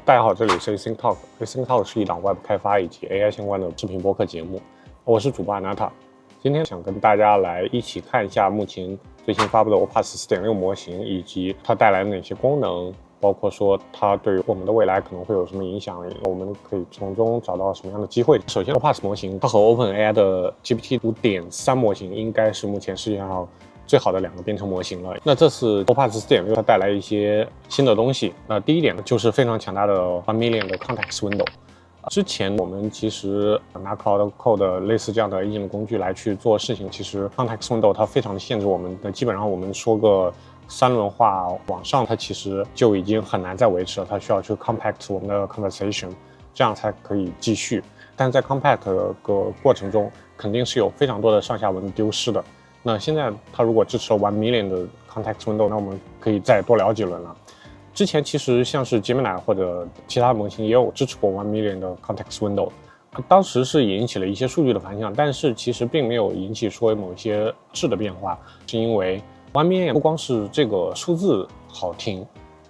大家好，这里是 Async Talk。Async Talk 是一档 Web 开发以及 AI 相关的视频播客节目。我是主播 Anata。今天想跟大家来一起看一下目前最新发布的 Opus 4.6 模型，以及它带来的哪些功能，包括说它对我们的未来可能会有什么影响，我们可以从中找到什么样的机会。首先 Opus 模型它和 OpenAI 的 GPT 5.3 模型应该是目前世界上最好的两个编程模型了。那这次 Opus 4.6 它带来一些新的东西。那第一点就是非常强大的1 million 的 context window。之前我们其实拿 Cloud Code 类似这样的 agent 的工具来去做事情，其实 context window 它非常的限制我们的，基本上我们说个3轮话往上，它其实就已经很难再维持了，它需要去 compact 我们的 conversation， 这样才可以继续。但在 compact 的过程中，肯定是有非常多的上下文丢失的。那现在它如果支持了1 million 的 context window， 那我们可以再多聊几轮了。之前其实像是 Gemini 或者其他模型也有支持过1 million 的 context window， 当时是引起了一些数据的反响，但是其实并没有引起说某一些质的变化，是因为1 million 不光是这个数字好听，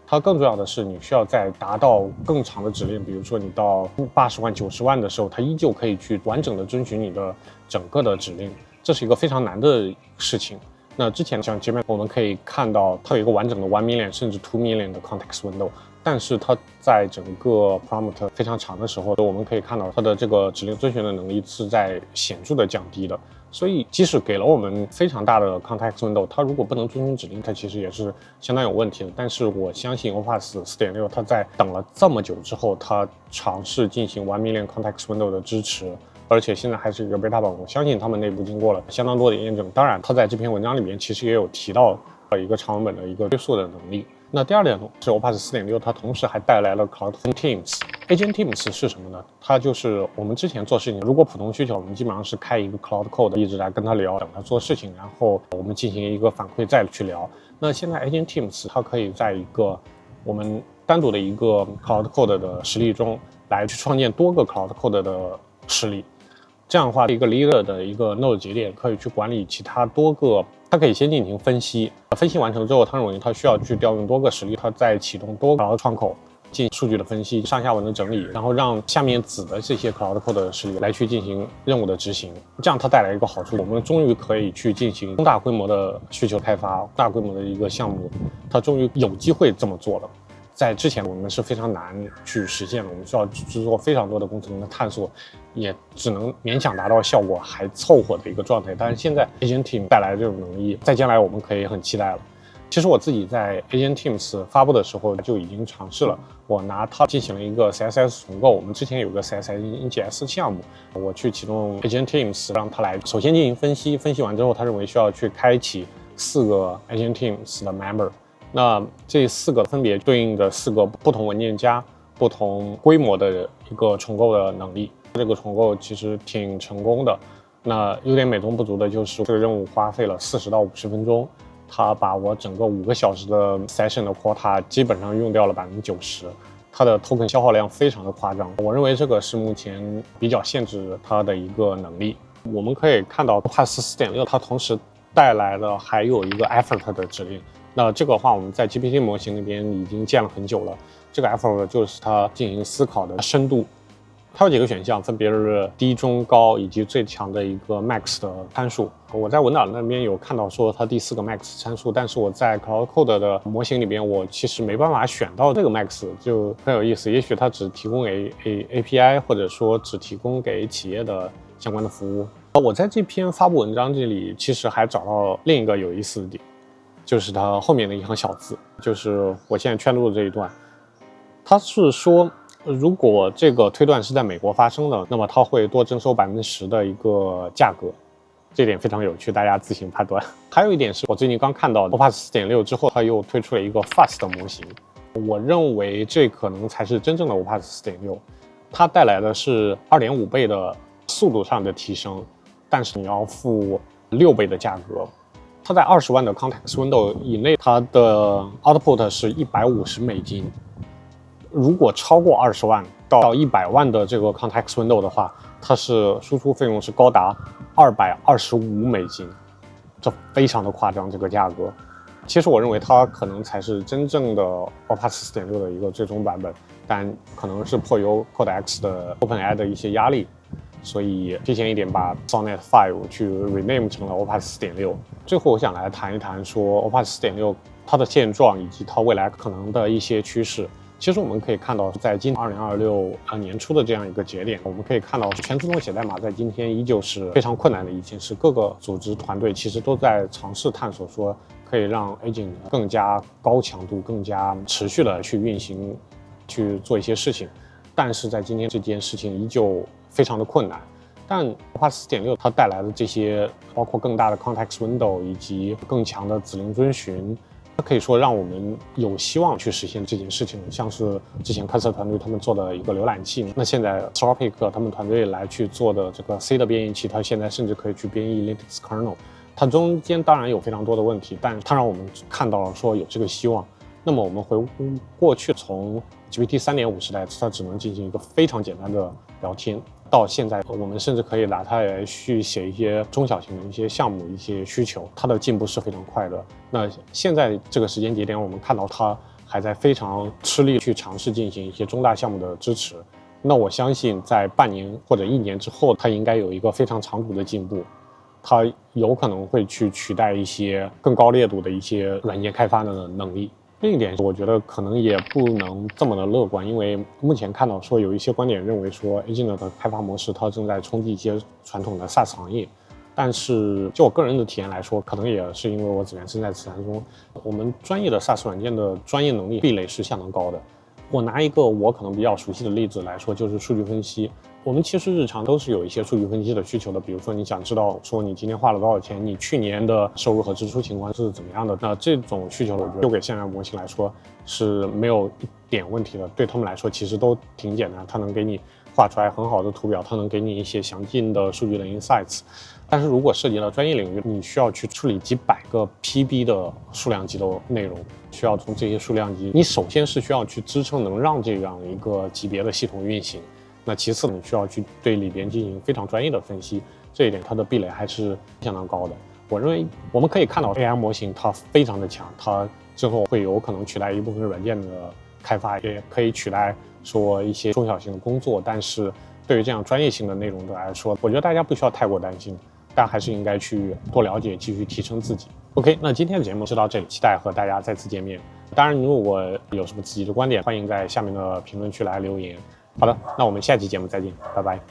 它更重要的是你需要在达到更长的指令，比如说你到80万、90万的时候，它依旧可以去完整的遵循你的整个的指令，这是一个非常难的事情。那之前像 Gemini 我们可以看到它有一个完整的1 million 甚至2 million 的 context window， 但是它在整个 prompt 非常长的时候，我们可以看到它的这个指令遵循的能力是在显著的降低的。所以即使给了我们非常大的 context window， 它如果不能遵循指令，它其实也是相当有问题的。但是我相信 Opus 4.6 它在等了这么久之后，它尝试进行1 million context window 的支持，而且现在还是一个 beta 版，我相信他们内部经过了相当多的验证。当然，他在这篇文章里面其实也有提到一个长文本的一个追溯的能力。那第二点是 Opus 4.6 它同时还带来了 Cloud Teams。Agent Teams 是什么呢？它就是我们之前做事情，如果普通需求，我们基本上是开一个 Cloud Code 一直来跟他聊，等他做事情，然后我们进行一个反馈再去聊。那现在 Agent Teams 它可以在一个我们单独的一个 Cloud Code 的实例中来去创建多个 Cloud Code 的实例。这样的话，一个 leader 的一个 node 节点可以去管理其他多个，它可以先进行分析，分析完成之后，它认为它需要去调用多个实例，它再启动多个窗口进行数据的分析、上下文的整理，然后让下面子的这些 Cloud Code 的实例来去进行任务的执行。这样它带来一个好处，我们终于可以去进行中大规模的需求开发、大规模的一个项目，它终于有机会这么做了。在之前我们是非常难去实现的，我们需要制作非常多的工程的探索，也只能勉强达到效果还凑合的一个状态。但是现在 Agent Team 带来的这种能力，在将来我们可以很期待了。其实我自己在 Agent Teams 发布的时候就已经尝试了，我拿它进行了一个 CSS 重构。我们之前有个 CSS ingest 项目，我去启动 Agent Teams， 让它来首先进行分析，分析完之后，他认为需要去开启4个 Agent Teams 的 member。那这4个分别对应的4个不同文件夹、不同规模的一个重构的能力。这个重构其实挺成功的。那有点美中不足的就是这个任务花费了40到50分钟，它把我整个5个小时的 session 的 quota 基本上用掉了90%，它的 token 消耗量非常的夸张。我认为这个是目前比较限制它的一个能力。我们可以看到 Opus 4.6 它同时带来了还有一个 effort 的指令。那这个的话，我们在 GPT 模型里边已经见了很久了。这个 effort 就是它进行思考的深度。它有几个选项，分别是低、中、高以及最强的一个 max 的参数。我在文档那边有看到说它第4个 max 参数，但是我在 Cloud Code 的模型里边，我其实没办法选到这个 max， 就很有意思。也许它只提供给 API， 或者说只提供给企业的相关的服务。我在这篇发布文章这里其实还找到另一个有意思的点。就是它后面的一行小字，就是我现在圈录的这一段。它是说，如果这个推断是在美国发生的，那么它会多征收10%的一个价格。这点非常有趣，大家自行判断。还有一点是我最近刚看到 Opus 4.6 之后，它又推出了一个 Fast 的模型。我认为这可能才是真正的 Opus 4.6，它带来的是2.5倍的速度上的提升，但是你要付6倍的价格。它在20万的 context window 以内，它的 output 是$150。如果超过20万到100万的这个 context window 的话，它是输出费用是高达$225，这非常的夸张，这个价格。其实我认为它可能才是真正的 Opus 4.6 的一个最终版本。但可能是迫于 Codex 的 OpenAI 的一些压力，所以提前一点把 Sonnet 5去 rename 成了 Opus 4.6。最后我想来谈一谈说 Opus 4.6它的现状以及它未来可能的一些趋势。其实我们可以看到，在今2026年初的这样一个节点，我们可以看到全自动写代码在今天依旧是非常困难的一件事。各个组织团队其实都在尝试探索说，可以让 agent 更加高强度、更加持续的去运行，去做一些事情。但是在今天这件事情依旧非常的困难。但 Opus 4.6它带来的这些，包括更大的 context window 以及更强的指令遵循，它可以说让我们有希望去实现这件事情。像是之前科瑟团队他们做的一个浏览器，那现在 Anthropic 他们团队来去做的这个 C 的编译器，它现在甚至可以去编译 Linux kernel。它中间当然有非常多的问题，但它让我们看到了说有这个希望。那么我们回顾过去，从 GPT 3.5时代，它只能进行一个非常简单的聊天，到现在我们甚至可以拿它来去写一些中小型的一些项目、一些需求，它的进步是非常快的。那现在这个时间节点，我们看到它还在非常吃力去尝试进行一些中大项目的支持。那我相信在半年或者1年之后，它应该有一个非常长足的进步。它有可能会去取代一些更高烈度的一些软件开发的能力。另一点，我觉得可能也不能这么的乐观，因为目前看到说有一些观点认为说 Agent 的开发模式它正在冲击一些传统的 SaaS 行业。但是就我个人的体验来说，可能也是因为我原身在慈善中，我们专业的 SaaS 软件的专业能力壁垒是相当高的。我拿一个我可能比较熟悉的例子来说，就是数据分析。我们其实日常都是有一些数据分析的需求的，比如说你想知道说你今天花了多少钱，你去年的收入和支出情况是怎么样的，那这种需求我觉得丢给现在模型来说是没有一点问题的，对他们来说其实都挺简单，它能给你画出来很好的图表，它能给你一些详尽的数据的 insights。但是如果涉及到专业领域，你需要去处理几百个 PB 的数量级的内容，需要从这些数量级，你首先是需要去支撑能让这样一个级别的系统运行。那其次，你需要去对里边进行非常专业的分析，这一点它的壁垒还是相当高的。我认为我们可以看到 AI 模型它非常的强，它之后会有可能取代一部分软件的开发，也可以取代说一些中小型的工作。但是对于这样专业性的内容的来说，我觉得大家不需要太过担心，但还是应该去多了解，继续提升自己。OK， 那今天的节目就到这里，期待和大家再次见面。当然，如果有什么自己的观点，欢迎在下面的评论区来留言。好的，那我们下期节目再见，拜拜。